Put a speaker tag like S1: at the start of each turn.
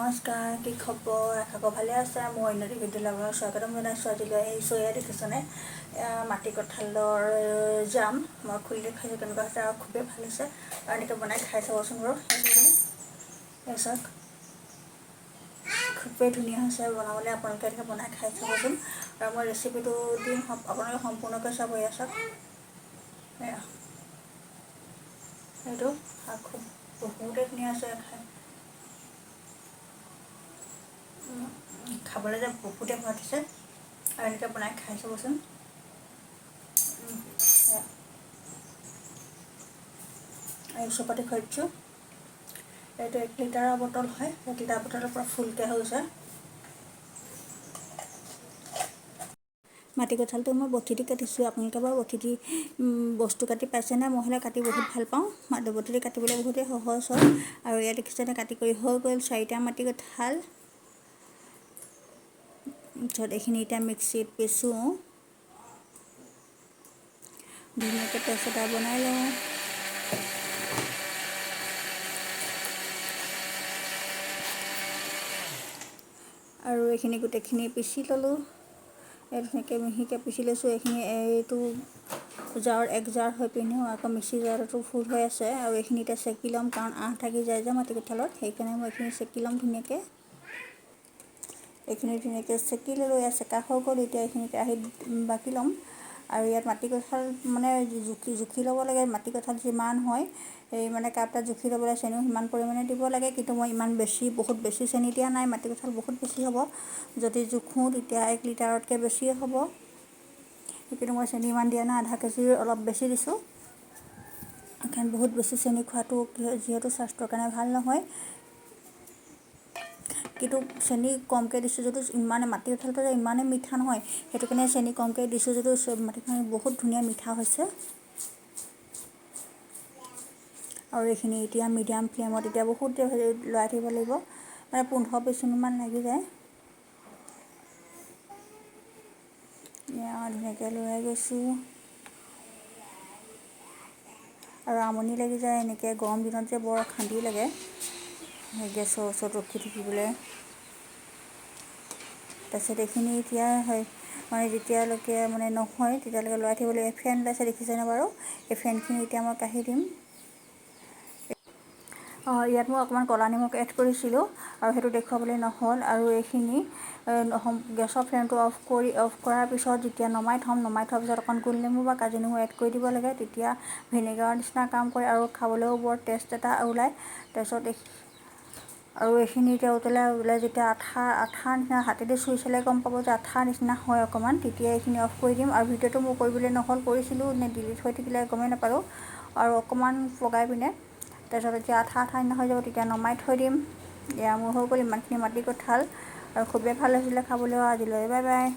S1: নমস্কাৰ, কি খবৰ? আশা কৰো ভালে আছে। মই অন্য বিদ্যালয়ৰ স্বাগতম জনাইছোঁ। আজিলৈ এই চয়া দেখিছেনে, মাটি কঁঠালৰ জাম মই খুলি দেখাইছোঁ কেনেকুৱা হৈছে, আৰু খুবেই ভাল হৈছে। আৰু এনেকৈ বনাই খাই চাবচোন বাৰু। চাওক, খুবেই ধুনীয়া হৈছে বনাবলৈ। আপোনালোকে এনেকৈ বনাই খাই চাবচোন। আৰু মই ৰেচিপিটো দিম, আপোনালোকে সম্পূৰ্ণকৈ চাব। চাওক, এইটো খুব বহুতেই ধুনীয়া হৈছে খাই। খাবলৈ যে বহুতে সোৱাদ হৈছে, আৰু এনেকৈ বনাই খাই চাবচোন। এই চপাতি খৰিছোঁ, এইটো 1 লিটাৰৰ বটল হয়। 1 লিটাৰ বটলৰ পৰা ফুলকৈ হৈছে। মাটি কঁঠালটো মই বটি দি কাটিছোঁ। আপোনালোকে বাৰু বটি দি বস্তু কাটি পাইছেনে? মই হ'লে কাটি বহুত ভাল পাওঁ। বটি দি কাটিবলৈ বহুতেই সহজ হয়। আৰু ইয়াত দেখিছেনে, কাটি কৰি হৈ গ'ল 4টা মাটি কঁঠাল। তাৰপিছত এইখিনি এতিয়া মিক্সিত পিছোঁ, ধুনীয়াকৈ পেষ্ট এটা বনাই লওঁ। আৰু এইখিনি গোটেইখিনি পিচি ল'লোঁ। এই ধুনীয়াকৈ মিহিকৈ পিচি লৈছোঁ। এইখিনি এইটো জাৰ 1 জাৰ হৈ পিনেও আকৌ মিক্সি জাৰটো ফুল হৈ আছে। আৰু এইখিনি এতিয়া চেকি ল'ম, কাৰণ আঁহ থাকি যায় যে মাটি কঁঠালত, সেইকাৰণে মই এইখিনি চেকি ল'ম ধুনীয়াকৈ। এইখিনি ধুনীয়াকৈ চেকি ল'লোঁ। ইয়াত চেকা হৈ গ'ল। এতিয়া এইখিনি কেৰাহীত বাকি ল'ম। আৰু ইয়াত মাটি কঁঠাল মানে জুখি ল'ব লাগে। মাটি কঁঠাল যিমান হয়, এই মানে কাপ এটাত জুখি ল'বলৈ, চেনিও সিমান পৰিমাণে দিব লাগে। কিন্তু মই ইমান বহুত বেছি চেনি দিয়া নাই, মাটি কঁঠাল বহুত বেছি হ'ব। যদি জোখোঁ তেতিয়া 1 লিটাৰতকৈ বেছিয়ে হ'ব। কিন্তু মই চেনি ইমান দিয়া নাই, আধা কেজিৰ অলপ বেছি দিছোঁ। কাৰণ বহুত বেছি চেনি খোৱাটো যিহেতু স্বাস্থ্যৰ কাৰণে ভাল নহয়। কিন্তু চেনি কমকৈ দিছোঁ যদিও মাটি কঁঠালটো যে ইমানেই মিঠা নহয়, সেইটো কাৰণে চেনি কমকৈ দিছোঁ যদিও মাটি কঁঠাল বহুত ধুনীয়া মিঠা হৈছে। আৰু এইখিনি এতিয়া মিডিয়াম ফ্লেমত এতিয়া বহুত দেৰি লৰাই থাকিব লাগিব, মানে 15-20 মিনিটমান লাগি যায়। ধুনীয়াকৈ লৰাই গৈছোঁ। আৰু আমনি লাগি যায় এনেকৈ গৰম দিনত যে বৰ অশান্তি লাগে গেছৰ ওচৰত ৰখি থাকিবলৈ। তাৰপিছত এইখিনি এতিয়া হয় মানে যেতিয়ালৈকে মানে নহয় তেতিয়ালৈকে লৰাই থাকিব লাগিব। ফেন ওলাইছে দেখিছেনে বাৰু? এই ফেনখিনি এতিয়া মই কাঢ়ি দিম। ইয়াত মই অকণমান ক'লা নিমখ এড কৰিছিলোঁ, আৰু সেইটো দেখুৱাবলৈ নহ'ল। আৰু এইখিনি গেছৰ ফ্লেমটো অফ কৰাৰ পিছত যেতিয়া নমাই থোৱাৰ পিছত অকণ গোল নেমু বা কাজি নেমু এড কৰি দিব লাগে। তেতিয়া ভিনেগাৰৰ নিচিনা কাম কৰে আৰু খাবলৈও বৰ টেষ্ট এটা ওলায়। তাৰপিছত আৰু এইখিনি এতিয়া ওলাই যেতিয়া আঠা নিচিনা, হাতেদি চুই চালে গম পাব যে আঠা নিচিনা হয় অকণমান, তেতিয়া এইখিনি অফ কৰি দিম। আৰু ভিডিঅ'টো মোৰ কৰিবলৈ নহ'ল, কৰিছিলোঁ নে ডিলিট হৈ থাকিলে গমেই নাপালোঁ। আৰু অকণমান পগাই পিনে তাৰপিছত যেতিয়া আঠা নিচিনা হৈ যাব তেতিয়া নমাই থৈ দিম। এয়া মোৰ হৈ গ'ল ইমানখিনি মাটি কঁঠাল, আৰু খুবেই ভাল হৈছিলে খাবলৈ। আজিলৈ বাই বাই।